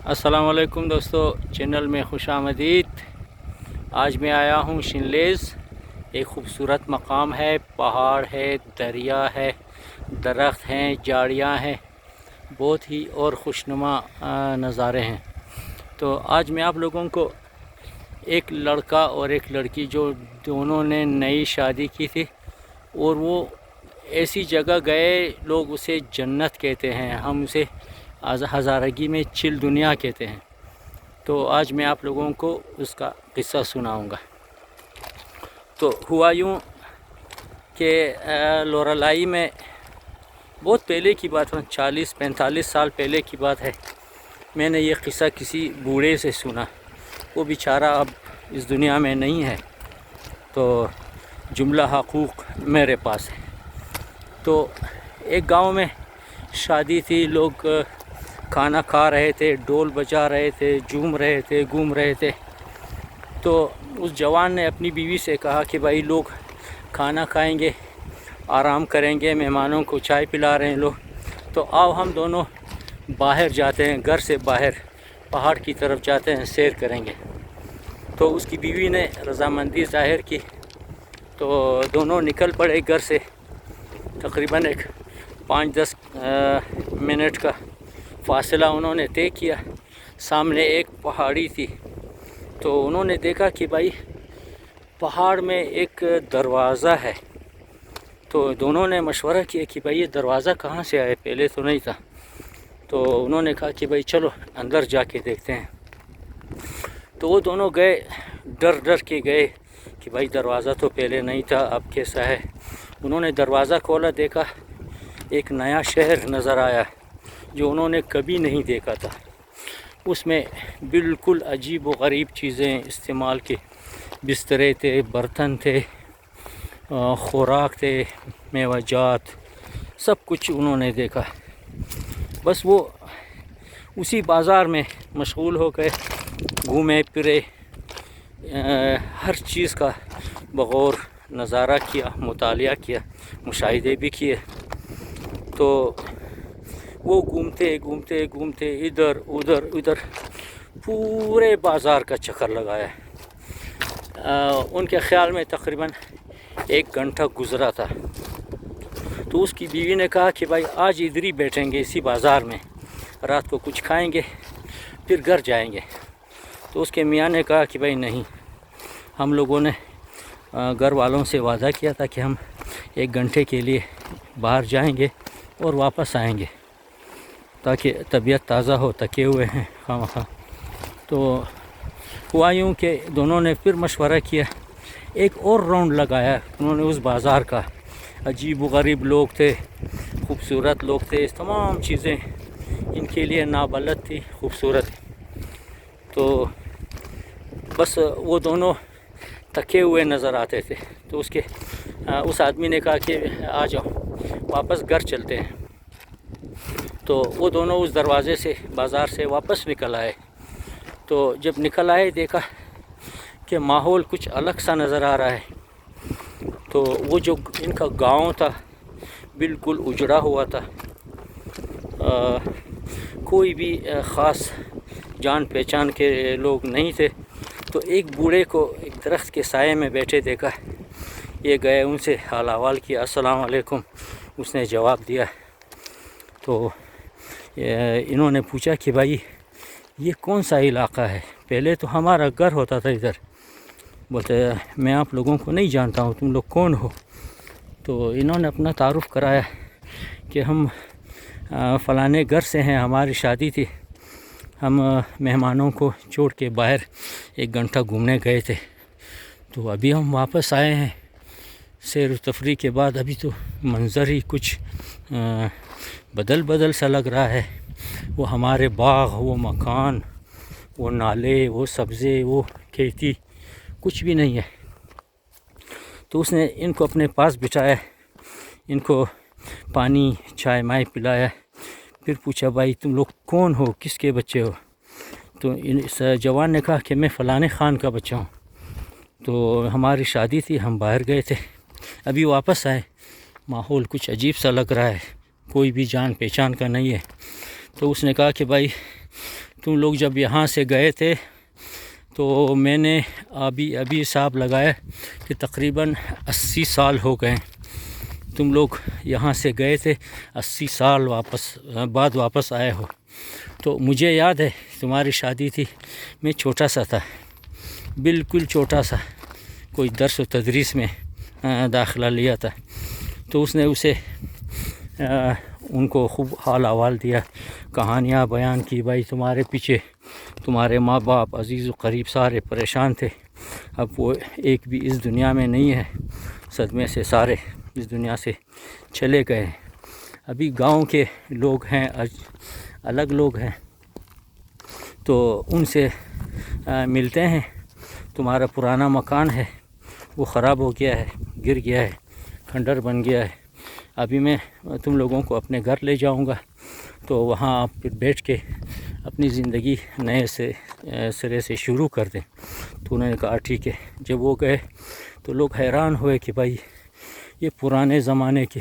अस्सलाम वालेकुम दोस्तों, चैनल में खुश आमदीद। आज मैं आया हूँ शिनलेज़। एक ख़ूबसूरत मकाम है, पहाड़ है, दरिया है, दरख्त हैं, झाड़ियाँ हैं, बहुत ही और खुशनुमा नज़ारे हैं। तो आज मैं आप लोगों को एक लड़का और एक लड़की जो दोनों ने नई शादी की थी और वो ऐसी जगह गए, लोग उसे जन्नत कहते हैं, हम उसे हज़ारगी में चिल दुनिया कहते हैं। तो आज मैं आप लोगों को उसका किस्सा सुनाऊंगा। तो हुआ यूँ कि लोरालाई में बहुत पहले की बात है, 40-45 साल पहले की बात है। मैंने ये किस्सा किसी बूढ़े से सुना। वो बेचारा अब इस दुनिया में नहीं है, तो जुमला हकूक़ मेरे पास है। तो एक गांव में शादी थी, लोग खाना खा रहे थे, ढोल बजा रहे थे, झूम रहे थे, घूम रहे थे। तो उस जवान ने अपनी बीवी से कहा कि भाई लोग खाना खाएंगे, आराम करेंगे, मेहमानों को चाय पिला रहे हैं लोग, तो आओ हम दोनों बाहर जाते हैं, घर से बाहर पहाड़ की तरफ जाते हैं, सैर करेंगे। तो उसकी बीवी ने रज़ामंदी ज़ाहिर की, तो दोनों निकल पड़े घर से। तकरीबन एक 5-10 मिनट का फासला उन्होंने तय किया। सामने एक पहाड़ी थी, तो उन्होंने देखा कि भाई पहाड़ में एक दरवाज़ा है। तो दोनों ने मशवरा किया कि भाई ये दरवाज़ा कहाँ से आया, पहले तो नहीं था। तो उन्होंने कहा कि भाई चलो अंदर जाके देखते हैं। तो वो दोनों गए, डर डर के गए कि भाई दरवाज़ा तो पहले नहीं था, अब कैसा है। उन्होंने दरवाज़ा खोला, देखा एक नया शहर नज़र आया जो उन्होंने कभी नहीं देखा था। उसमें बिल्कुल अजीब व गरीब चीज़ें इस्तेमाल की, बिस्तरे थे, बर्तन थे, खुराक थे, मेवाजात, सब कुछ उन्होंने देखा। बस वो उसी बाज़ार में मशगूल हो गए, घूमे फिरे, हर चीज़ का बगौर नज़ारा किया, मुतालिया किया, मुशाहिदे भी किए। तो वो घूमते घूमते घूमते इधर उधर पूरे बाज़ार का चक्कर लगाया। उनके ख़्याल में तकरीबन 1 घंटा गुज़रा था। तो उसकी बीवी ने कहा कि भाई आज इधर ही बैठेंगे, इसी बाज़ार में, रात को कुछ खाएंगे, फिर घर जाएंगे। तो उसके मियाँ ने कहा कि भाई नहीं, हम लोगों ने घर वालों से वादा किया था कि हम 1 घंटे के लिए बाहर जाएंगे और वापस आएंगे, ताकि तबीयत ताज़ा हो, थके हुए हैं खामखा। तो हुआ यूँ कि दोनों ने फिर मशवरा किया, एक और राउंड लगाया उन्होंने उस बाज़ार का। अजीब व गरीब लोग थे, खूबसूरत लोग थे, तमाम चीज़ें इनके लिए नाबलद थी, खूबसूरत। तो बस वो दोनों थके हुए नज़र आते थे। तो उस आदमी ने कहा कि आ जाओ वापस घर चलते हैं। तो वो दोनों उस दरवाज़े से, बाज़ार से वापस निकल आए। तो जब निकल आए देखा कि माहौल कुछ अलग सा नज़र आ रहा है। तो वो जो इनका गांव था बिल्कुल उजड़ा हुआ था, कोई भी ख़ास जान पहचान के लोग नहीं थे। तो एक बूढ़े को एक दरख्त के साये में बैठे देखा। ये गए, उनसे हाल अहवाल किया, अस्सलाम वालेकुम, उसने जवाब दिया। तो इन्होंने पूछा कि भाई ये कौन सा इलाक़ा है, पहले तो हमारा घर होता था इधर। बोलते मैं आप लोगों को नहीं जानता हूँ, तुम लोग कौन हो। तो इन्होंने अपना तारुफ़ कराया कि हम फ़लाने घर से हैं, हमारी शादी थी, हम मेहमानों को छोड़ के बाहर 1 घंटा घूमने गए थे, तो अभी हम वापस आए हैं सैर व तफरीह के बाद। अभी तो मंज़र ही कुछ बदल सा लग रहा है। वो हमारे बाग, वो मकान, वो नाले, वो सब्ज़े, वो खेती, कुछ भी नहीं है। तो उसने इनको अपने पास बिठाया, इनको पानी चाय माय पिलाया, फिर पूछा भाई तुम लोग कौन हो, किसके बच्चे हो। तो इस जवान ने कहा कि मैं फ़लाने ख़ान का बच्चा हूँ, तो हमारी शादी थी, हम बाहर गए थे, अभी वापस आए, माहौल कुछ अजीब सा लग रहा है, कोई भी जान पहचान का नहीं है। तो उसने कहा कि भाई तुम लोग जब यहाँ से गए थे तो मैंने अभी हिसाब लगाया कि तकरीबन 80 साल हो गए तुम लोग यहाँ से गए थे, 80 साल बाद वापस आए हो। तो मुझे याद है तुम्हारी शादी थी, मैं छोटा सा था, बिल्कुल छोटा सा, कोई दर्स व तदरीस में दाखिला लिया था। तो उसने उसे उनको खूब हाल अहवाल दिया, कहानियाँ बयान की, भाई तुम्हारे पीछे तुम्हारे माँ बाप अजीज़ व करीब सारे परेशान थे, अब वो एक भी इस दुनिया में नहीं है, सदमे से सारे इस दुनिया से चले गए। अभी गांव के लोग हैं, अलग लोग हैं, तो उनसे मिलते हैं। तुम्हारा पुराना मकान है वो ख़राब हो गया है, गिर गया है, खंडर बन गया है। अभी मैं तुम लोगों को अपने घर ले जाऊंगा, तो वहाँ आप फिर बैठ के अपनी ज़िंदगी नए सिरे से शुरू कर दें। तो उन्होंने कहा ठीक है। जब वो गए तो लोग हैरान हुए कि भाई ये पुराने ज़माने के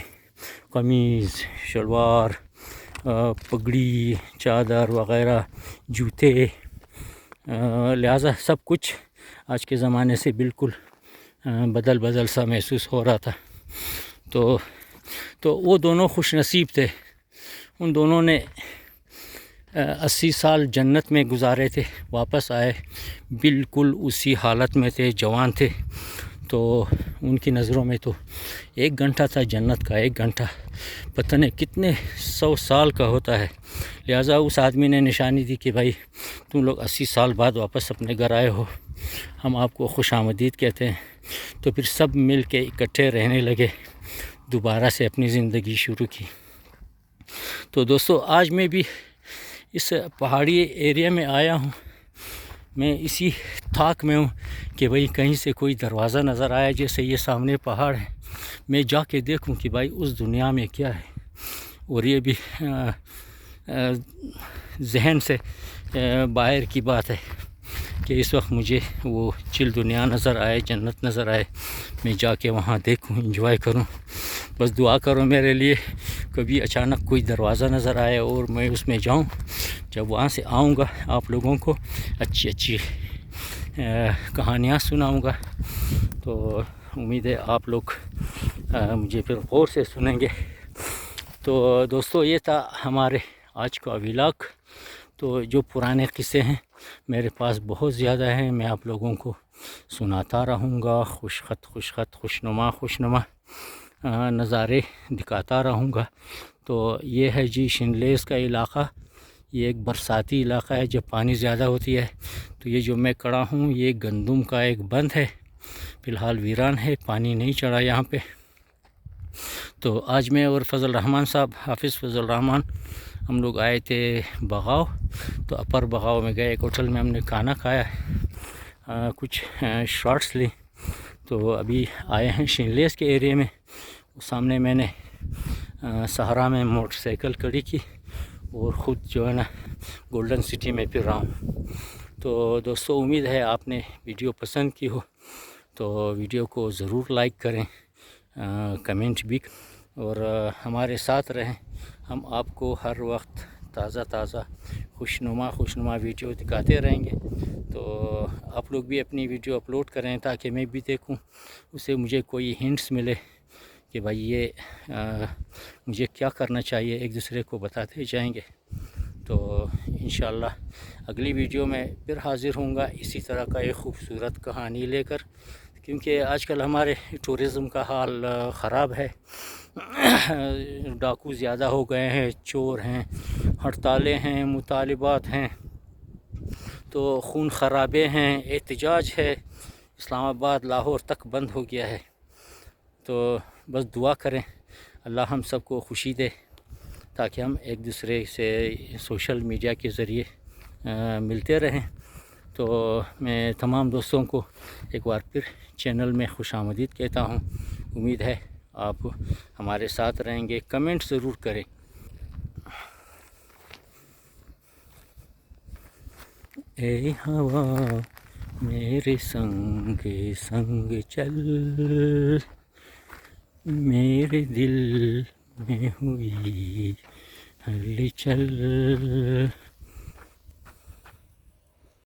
कमीज़, शलवार, पगड़ी, चादर वग़ैरह, जूते, लिहाजा सब कुछ आज के ज़माने से बिल्कुल बदल सा महसूस हो रहा था। तो वो दोनों खुश नसीब थे, उन दोनों ने 80 साल जन्नत में गुजारे थे, वापस आए बिल्कुल उसी हालत में थे, जवान थे। तो उनकी नज़रों में तो 1 घंटा था जन्नत का, 1 घंटा पता नहीं कितने 100 साल का होता है। लिहाजा उस आदमी ने निशानी दी कि भाई तुम लोग 80 साल बाद वापस अपने घर आए हो, हम आपको खुशामदीद कहते हैं। तो फिर सब मिल के इकट्ठे रहने लगे, दोबारा से अपनी ज़िंदगी शुरू की। तो दोस्तों आज मैं भी इस पहाड़ी एरिया में आया हूँ, मैं इसी थाक में हूँ कि भाई कहीं से कोई दरवाज़ा नज़र आया, जैसे ये सामने पहाड़ है, मैं जाके देखूँ कि भाई उस दुनिया में क्या है। और ये भी जहन से बाहर की बात है कि इस वक्त मुझे वो चिल दुनिया नज़र आए, जन्नत नज़र आए, मैं जाके वहाँ देखूँ, एंजॉय करूँ। बस दुआ करो मेरे लिए, कभी अचानक कोई दरवाज़ा नज़र आए और मैं उसमें जाऊँ। जब वहाँ से आऊँगा आप लोगों को अच्छी कहानियाँ सुनाऊँगा। तो उम्मीद है आप लोग मुझे फिर गौर से सुनेंगे। तो दोस्तों ये था हमारे आज का व्लॉग। तो जो पुराने किस्से हैं मेरे पास बहुत ज़्यादा हैं, मैं आप लोगों को सुनाता रहूँगा, खुशनुमा नज़ारे दिखाता रहूँगा। तो ये है जी शिनलेस का इलाक़ा, ये एक बरसाती इलाक़ा है, जब पानी ज़्यादा होती है। तो ये जो मैं खड़ा हूँ ये गंदम का एक बंद है, फ़िलहाल वीरान है, पानी नहीं चढ़ा यहाँ पे। तो आज मैं और फजल रहमान साहब, हाफिज़ फजल रहमान, हम लोग आए थे बगाव। तो अपर बगाव में गए, एक होटल में हमने खाना खाया, कुछ शॉट्स ली। तो अभी आए हैं शिनलेस के एरिया में। सामने मैंने सहारा में मोटरसाइकिल खड़ी की और ख़ुद जो है ना गोल्डन सिटी में फिर रहा हूँ। तो दोस्तों उम्मीद है आपने वीडियो पसंद की हो, तो वीडियो को ज़रूर लाइक करें, कमेंट भी, और हमारे साथ रहें। हम आपको हर वक्त ताज़ा खुशनुमा वीडियो दिखाते रहेंगे। तो आप लोग भी अपनी वीडियो अपलोड करें ताकि मैं भी देखूं, उससे मुझे कोई हिंट्स मिले कि भाई ये मुझे क्या करना चाहिए, एक दूसरे को बताते जाएंगे। तो इंशाल्लाह अगली वीडियो में फिर हाज़िर होऊंगा इसी तरह का एक ख़ूबसूरत कहानी लेकर, क्योंकि आजकल हमारे टूरिज़म का हाल ख़राब है। डाकू ज़्यादा हो गए हैं, चोर हैं, हड़तालें हैं, मुतालिबात हैं, तो खून खराबे हैं, एहतजाज है, इस्लामाबाद लाहौर तक बंद हो गया है। तो बस दुआ करें अल्लाह हम सबको खुशी दे ताकि हम एक दूसरे से सोशल मीडिया के ज़रिए मिलते रहें। तो मैं तमाम दोस्तों को एक बार फिर चैनल में खुशामदीद कहता हूँ। उम्मीद है आप हमारे साथ रहेंगे, कमेंट ज़रूर करें। ए हवा मेरे संग संग चल, मेरे दिल में हुई हलचल।